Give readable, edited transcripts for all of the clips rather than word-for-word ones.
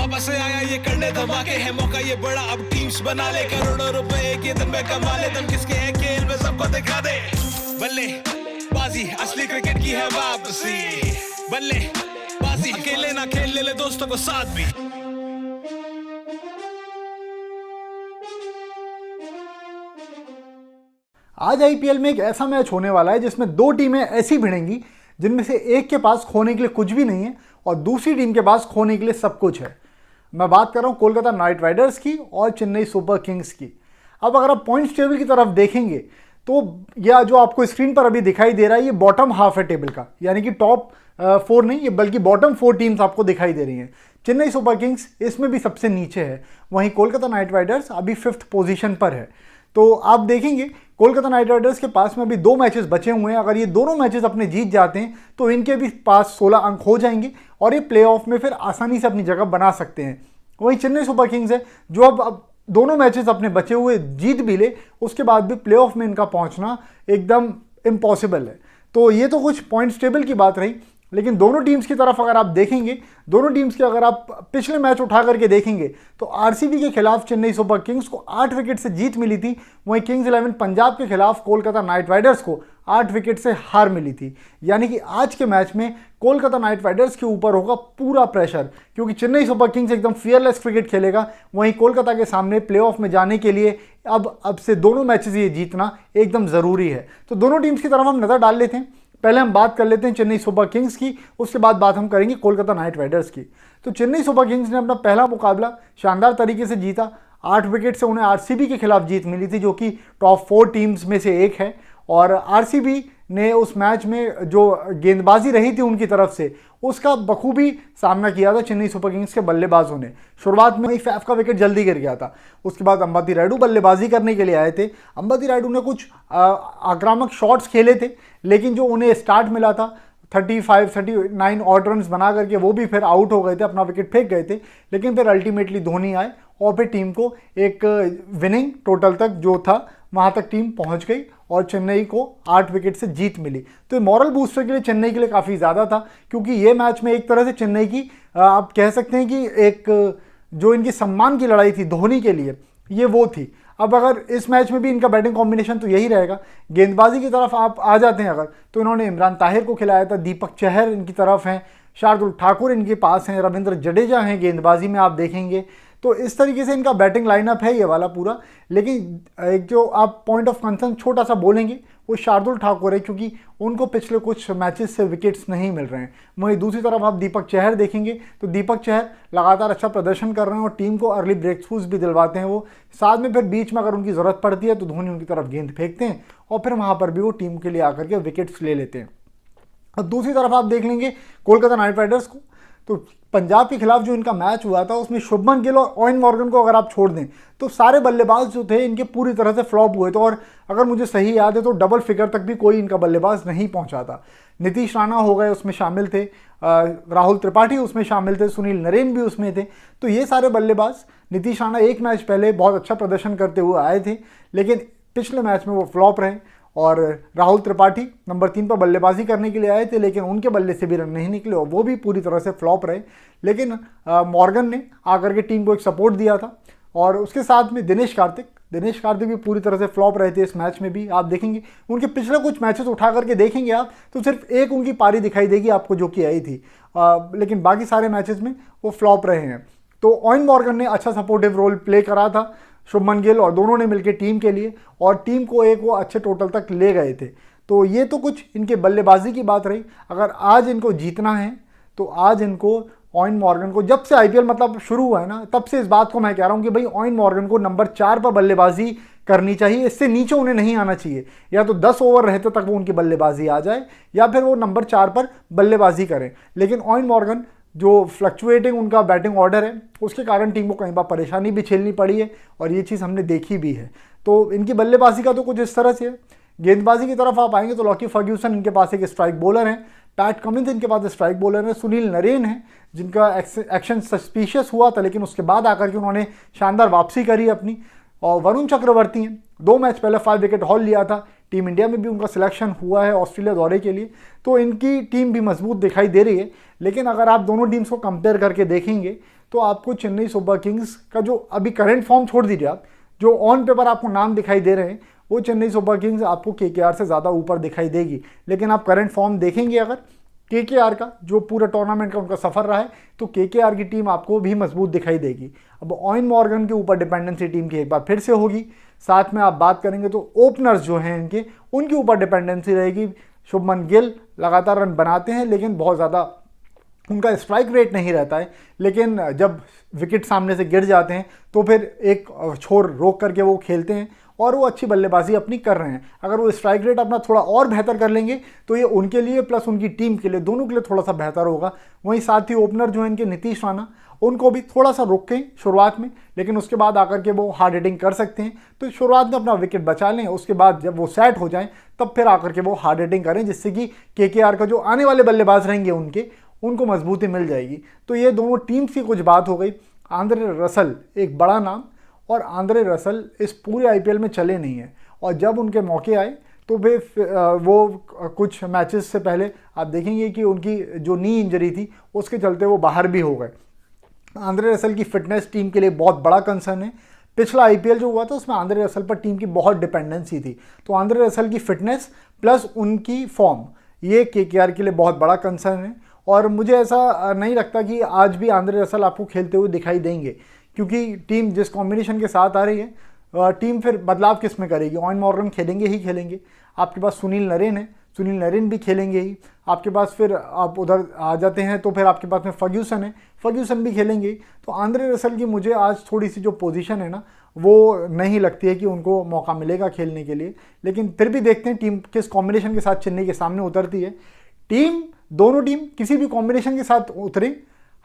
वापस से आया ये करने धमाके है मौका ये बड़ा, अब टीम्स बना ले, करोड़ों रुपए एक ये दिन में कमा ले, दम किसके है खेल में सबको दिखा दे। बल्ले बाजी असली क्रिकेट की है वापसी, बल्ले बाजी अकेले ना खेल ले दोस्तों को साथ भी। आज आईपीएल में एक ऐसा मैच होने वाला है जिसमें दो टीमें ऐसी भिड़ेंगी जिनमें से एक के पास खोने के लिए कुछ भी नहीं है और दूसरी टीम के पास खोने के लिए सब कुछ है। मैं बात कर रहा हूं कोलकाता नाइट राइडर्स की और चेन्नई सुपर किंग्स की। अब अगर आप पॉइंट्स टेबल की तरफ देखेंगे तो यह जो आपको स्क्रीन पर अभी दिखाई दे रहा है ये बॉटम हाफ है टेबल का, यानी कि टॉप 4 नहीं, ये बल्कि बॉटम 4 टीम्स आपको दिखाई दे रही हैं। चेन्नई सुपर किंग्स इसमें भी सबसे नीचे है, वहीं कोलकाता नाइट राइडर्स अभी 5th पोजीशन पर है। तो आप देखेंगे कोलकाता नाइट राइडर्स के पास में अभी 2 मैचेस बचे हुए हैं, अगर ये दोनों मैचेस अपने जीत जाते हैं तो इनके भी पास 16 अंक हो जाएंगे और ये प्लेऑफ में फिर आसानी से अपनी जगह बना सकते हैं। वहीं चेन्नई सुपर किंग्स है जो अब दोनों मैचेस अपने बचे हुए जीत भी ले, उसके बाद भी प्लेऑफ में इनका पहुंचना एकदम इम्पॉसिबल है। तो ये तो कुछ पॉइंट्स टेबल की बात रही, लेकिन दोनों टीम्स की तरफ अगर आप देखेंगे, दोनों टीम्स के अगर आप पिछले मैच उठा करके देखेंगे तो आरसीबी के खिलाफ चेन्नई सुपर किंग्स को 8 विकेट से जीत मिली थी, वहीं किंग्स 11 पंजाब के खिलाफ कोलकाता नाइट राइडर्स को 8 विकेट से हार मिली थी। यानी कि आज के मैच में कोलकाता नाइट राइडर्स के ऊपर होगा पूरा प्रेशर, क्योंकि चेन्नई सुपर किंग्स एकदम फियरलेस क्रिकेट खेलेगा, वहीं कोलकाता के सामने प्लेऑफ में जाने के लिए अब से दोनों मैचेस ये जीतना एकदम ज़रूरी है। तो दोनों टीम्स की तरफ हम नज़र डाल लेते हैं। पहले हम बात कर लेते हैं चेन्नई सुपर किंग्स की, उसके बाद बात हम करेंगे कोलकाता नाइट राइडर्स की। तो चेन्नई सुपर किंग्स ने अपना पहला मुकाबला शानदार तरीके से जीता, 8 विकेट से उन्हें आरसीबी के खिलाफ जीत मिली थी जो कि टॉप 4 टीम्स में से एक है। और आरसीबी ने उस मैच में जो गेंदबाजी रही थी उनकी तरफ से उसका बखूबी सामना किया था चेन्नई सुपर किंग्स के बल्लेबाजों ने। शुरुआत में फैफ का विकेट जल्दी गिर गया था, उसके बाद अंबती रायडू बल्लेबाजी करने के लिए आए थे। अंबती रायडू ने कुछ आक्रामक शॉट्स खेले थे, लेकिन जो उन्हें स्टार्ट मिला था 35-39 ऑड रन बना करके वो भी फिर आउट हो गए थे, अपना विकेट फेंक गए थे। लेकिन फिर अल्टीमेटली धोनी आए और फिर टीम को एक विनिंग टोटल तक जो था वहाँ तक टीम पहुँच गई और चेन्नई को 8 विकेट से जीत मिली। तो मॉरल बूस्टर के लिए चेन्नई के लिए काफ़ी ज़्यादा था, क्योंकि ये मैच में एक तरह से चेन्नई की आप कह सकते हैं कि एक जो इनकी सम्मान की लड़ाई थी धोनी के लिए ये वो थी। अब अगर इस मैच में भी इनका बैटिंग कॉम्बिनेशन तो यही रहेगा। गेंदबाजी की तरफ आप आ जाते हैं अगर, तो इन्होंने इमरान ताहिर को खिलाया था, दीपक चहर इनकी तरफ हैं, शार्दुल ठाकुर इनके पास हैं, रविंद्र जडेजा हैं गेंदबाजी में आप देखेंगे। तो इस तरीके से इनका बैटिंग लाइनअप है ये वाला पूरा। लेकिन एक जो आप पॉइंट ऑफ कंसर्न छोटा सा बोलेंगे वो शार्दुल ठाकुर है, क्योंकि उनको पिछले कुछ मैचेस से विकेट्स नहीं मिल रहे हैं। वहीं दूसरी तरफ आप दीपक चहर देखेंगे तो दीपक चहर लगातार अच्छा प्रदर्शन कर रहे हैं और टीम को अर्ली ब्रेक थ्रूज भी दिलवाते हैं वो। साथ में फिर बीच में अगर उनकी ज़रूरत पड़ती है तो धोनी उनकी तरफ गेंद फेंकते हैं और फिर वहाँ पर भी वो टीम के लिए आकर के विकेट्स ले लेते हैं। और दूसरी तरफ आप देख लेंगे कोलकाता नाइट राइडर्स को, तो पंजाब के खिलाफ जो इनका मैच हुआ था उसमें शुभमन गिल और ओवेन मॉर्गन को अगर आप छोड़ दें तो सारे बल्लेबाज जो थे इनके पूरी तरह से फ्लॉप हुए थे। और अगर मुझे सही याद है तो डबल फिगर तक भी कोई इनका बल्लेबाज नहीं पहुंचा था। नीतीश राणा हो गए उसमें शामिल थे, राहुल त्रिपाठी उसमें शामिल थे, सुनील नरेन भी उसमें थे। तो ये सारे बल्लेबाज, नीतीश राणा एक मैच पहले बहुत अच्छा प्रदर्शन करते हुए आए थे, लेकिन पिछले मैच में वो फ्लॉप रहे। और राहुल त्रिपाठी नंबर 3 पर बल्लेबाजी करने के लिए आए थे, लेकिन उनके बल्ले से भी रन नहीं निकले और वो भी पूरी तरह से फ्लॉप रहे। लेकिन मॉर्गन ने आकर के टीम को एक सपोर्ट दिया था। और उसके साथ में दिनेश कार्तिक भी पूरी तरह से फ्लॉप रहे थे इस मैच में भी। आप देखेंगे उनके पिछले कुछ मैचेस उठा करके देखेंगे आप तो सिर्फ एक उनकी पारी दिखाई देगी आपको जो कि आई थी, लेकिन बाकी सारे मैचेस में वो फ्लॉप रहे हैं। तो ओवेन मॉर्गन ने अच्छा सपोर्टिव रोल प्ले करा था शुभमन गिल और दोनों ने मिलकर टीम के लिए, और टीम को एक वो अच्छे टोटल तक ले गए थे। तो ये तो कुछ इनके बल्लेबाजी की बात रही। अगर आज इनको जीतना है तो आज इनको ओवेन मॉर्गन को, जब से आईपीएल मतलब शुरू हुआ है ना तब से इस बात को मैं कह रहा हूँ कि भाई ओवेन मॉर्गन को नंबर 4 पर बल्लेबाजी करनी चाहिए, इससे नीचे उन्हें नहीं आना चाहिए। या तो 10 ओवर रहते तक वो उनकी बल्लेबाजी आ जाए या फिर वो नंबर 4 पर बल्लेबाजी करें। लेकिन ओवेन मॉर्गन जो फ्लक्चुएटिंग उनका बैटिंग ऑर्डर है उसके कारण टीम को कई बार परेशानी भी झेलनी पड़ी है और ये चीज़ हमने देखी भी है। तो इनकी बल्लेबाजी का तो कुछ इस तरह से है। गेंदबाजी की तरफ आप आएंगे तो लॉकी फर्ग्यूसन इनके पास एक स्ट्राइक बॉलर है, पैट कमिंस इनके पास स्ट्राइक बॉलर है, सुनील नरेन है जिनका एक्शन सस्पिशियस हुआ था लेकिन उसके बाद आकर के उन्होंने शानदार वापसी करी अपनी, और वरुण चक्रवर्ती हैं 2 मैच पहले 5 विकेट हॉल लिया था, टीम इंडिया में भी उनका सिलेक्शन हुआ है ऑस्ट्रेलिया दौरे के लिए, तो इनकी टीम भी मजबूत दिखाई दे रही है। लेकिन अगर आप दोनों टीम्स को कंपेयर करके देखेंगे तो आपको चेन्नई सुपर किंग्स का जो अभी करंट फॉर्म छोड़ दीजिए, आप जो ऑन पेपर आपको नाम दिखाई दे रहे हैं वो चेन्नई सुपर किंग्स आपको केकेआर से ज़्यादा ऊपर दिखाई देगी। लेकिन आप करंट फॉर्म देखेंगे अगर केकेआर का, जो पूरा टूर्नामेंट का उनका सफ़र रहा है, तो केकेआर की टीम आपको भी मजबूत दिखाई देगी। अब ऑयन मॉर्गन के ऊपर डिपेंडेंसी टीम की एक बार फिर से होगी। साथ में आप बात करेंगे तो ओपनर्स जो हैं इनके, उनके ऊपर डिपेंडेंसी रहेगी। शुभमन गिल लगातार रन बनाते हैं लेकिन बहुत ज़्यादा उनका स्ट्राइक रेट नहीं रहता है, लेकिन जब विकेट सामने से गिर जाते हैं तो फिर एक छोर रोक करके वो खेलते हैं और वो अच्छी बल्लेबाजी अपनी कर रहे हैं। अगर वो स्ट्राइक रेट अपना थोड़ा और बेहतर कर लेंगे तो ये उनके लिए प्लस उनकी टीम के लिए, दोनों के लिए थोड़ा सा बेहतर होगा। वहीं साथ ही ओपनर जो है इनके नीतीश राणा, उनको भी थोड़ा सा रोकें शुरुआत में, लेकिन उसके बाद आकर के वो हार्ड हिटिंग कर सकते हैं। तो शुरुआत में अपना विकेट बचा लें, उसके बाद जब वो सेट हो जाएं तब फिर आकर के वो हार्ड हिटिंग करें, जिससे कि केकेआर का जो आने वाले बल्लेबाज रहेंगे उनको मजबूती मिल जाएगी। तो ये दोनों टीम्स की कुछ बात हो गई। आंद्रे रसल एक बड़ा नाम, और आंद्रे रसल इस पूरे आईपीएल में चले नहीं हैं, और जब उनके मौके आए तो वे वो कुछ मैचेस से पहले आप देखेंगे कि उनकी जो नी इंजरी थी उसके चलते वो बाहर भी हो गए। आंद्रे रसल की फिटनेस टीम के लिए बहुत बड़ा कंसर्न है। पिछला आईपीएल जो हुआ था उसमें आंद्रे रसल पर टीम की बहुत डिपेंडेंसी थी, तो आंद्रे रसल की फिटनेस प्लस उनकी फॉर्म, ये केकेआर के लिए बहुत बड़ा कंसर्न है। और मुझे ऐसा नहीं लगता कि आज भी आंद्रे रसल आपको खेलते हुए दिखाई देंगे, क्योंकि टीम जिस कॉम्बिनेशन के साथ आ रही है, टीम फिर बदलाव किस में करेगी। ऑयन मॉर्गन खेलेंगे ही खेलेंगे, आपके पास सुनील नरेन है, सुनील नरेन भी खेलेंगे ही, आपके पास फिर आप उधर आ जाते हैं तो फिर आपके पास में फर्ग्यूसन है, फर्ग्यूसन भी खेलेंगे। तो आंद्रे रसल की मुझे आज थोड़ी सी जो पोजीशन है ना, वो नहीं लगती है कि उनको मौका मिलेगा खेलने के लिए। लेकिन फिर भी देखते हैं टीम किस कॉम्बिनेशन के साथ चेन्नई के सामने उतरती है। दोनों टीम किसी भी कॉम्बिनेशन के साथ उतरे,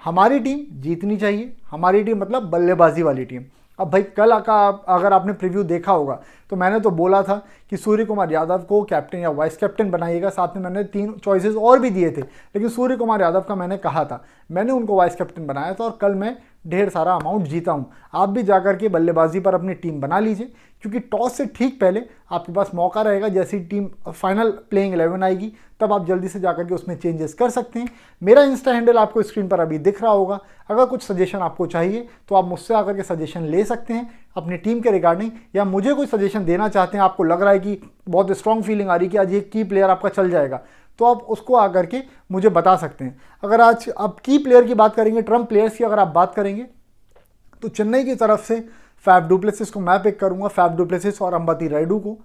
हमारी टीम जीतनी चाहिए। हमारी टीम मतलब बल्लेबाजी वाली टीम। अब भाई कल का अगर आपने प्रीव्यू देखा होगा तो मैंने तो बोला था कि सूर्य कुमार यादव को कैप्टन या वाइस कैप्टन बनाइएगा, साथ में मैंने 3 चॉइसेस और भी दिए थे, लेकिन सूर्य कुमार यादव का मैंने कहा था, मैंने उनको वाइस कैप्टन बनाया था और कल मैं ढेर सारा अमाउंट जीता हूँ। आप भी जाकर के बल्लेबाजी पर अपनी टीम बना लीजिए, क्योंकि टॉस से ठीक पहले आपके पास मौका रहेगा। जैसी टीम फाइनल प्लेइंग 11 आएगी तब आप जल्दी से जाकर के उसमें चेंजेस कर सकते हैं। मेरा इंस्टा हैंडल आपको स्क्रीन पर अभी दिख रहा होगा। अगर कुछ सजेशन आपको चाहिए तो आप मुझसे आकर के सजेशन ले सकते हैं अपनी टीम के रिगार्डिंग, या मुझे कोई सजेशन देना चाहते हैं, आपको लग रहा है कि बहुत स्ट्रॉन्ग फीलिंग आ रही है कि आज ये की प्लेयर आपका चल जाएगा, तो आप उसको आकर के मुझे बता सकते हैं। अगर आज आप की प्लेयर की बात करेंगे, ट्रम्प प्लेयर्स की अगर आप बात करेंगे, तो चेन्नई की तरफ से फैफ डु प्लेसिस को मैं पिक करूंगा, फैफ डु प्लेसिस और अंबती रायडू को।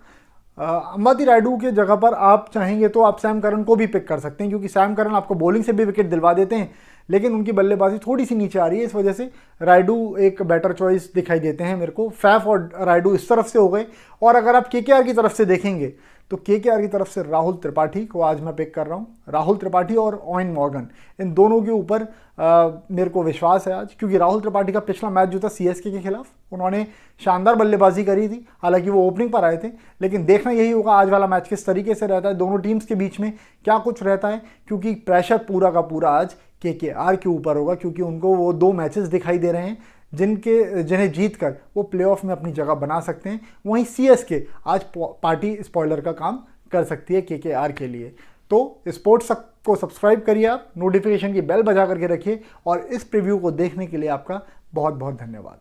अंबती रायडू के जगह पर आप चाहेंगे तो आप सैम करन को भी पिक कर सकते हैं, क्योंकि सैम करन आपको बॉलिंग से भी विकेट दिलवा देते हैं, लेकिन उनकी बल्लेबाजी थोड़ी सी नीचे आ रही है, इस वजह से रायडू एक बेटर चॉइस दिखाई देते हैं मेरे को। फैफ और रायडू इस तरफ से हो गए। और अगर आप केकेआर की तरफ से देखेंगे तो केकेआर की तरफ से राहुल त्रिपाठी को आज मैं पिक कर रहा हूँ। राहुल त्रिपाठी और ऑयन मॉर्गन, इन दोनों के ऊपर मेरे को विश्वास है आज, क्योंकि राहुल त्रिपाठी का पिछला मैच जो था सीएसके के खिलाफ, उन्होंने शानदार बल्लेबाजी करी थी। हालांकि वो ओपनिंग पर आए थे, लेकिन देखना यही होगा आज वाला मैच किस तरीके से रहता है, दोनों टीम्स के बीच में क्या कुछ रहता है, क्योंकि प्रेशर पूरा का पूरा आज केकेआर के ऊपर होगा, क्योंकि उनको वो 2 मैचेस दिखाई दे रहे हैं जिन्हें जीतकर वो प्लेऑफ में अपनी जगह बना सकते हैं। वहीं सीएसके आज पार्टी स्पॉइलर का काम कर सकती है केकेआर के लिए। तो स्पोर्ट्स को सब्सक्राइब करिए, आप नोटिफिकेशन की बेल बजा करके रखिए, और इस प्रीव्यू को देखने के लिए आपका बहुत बहुत धन्यवाद।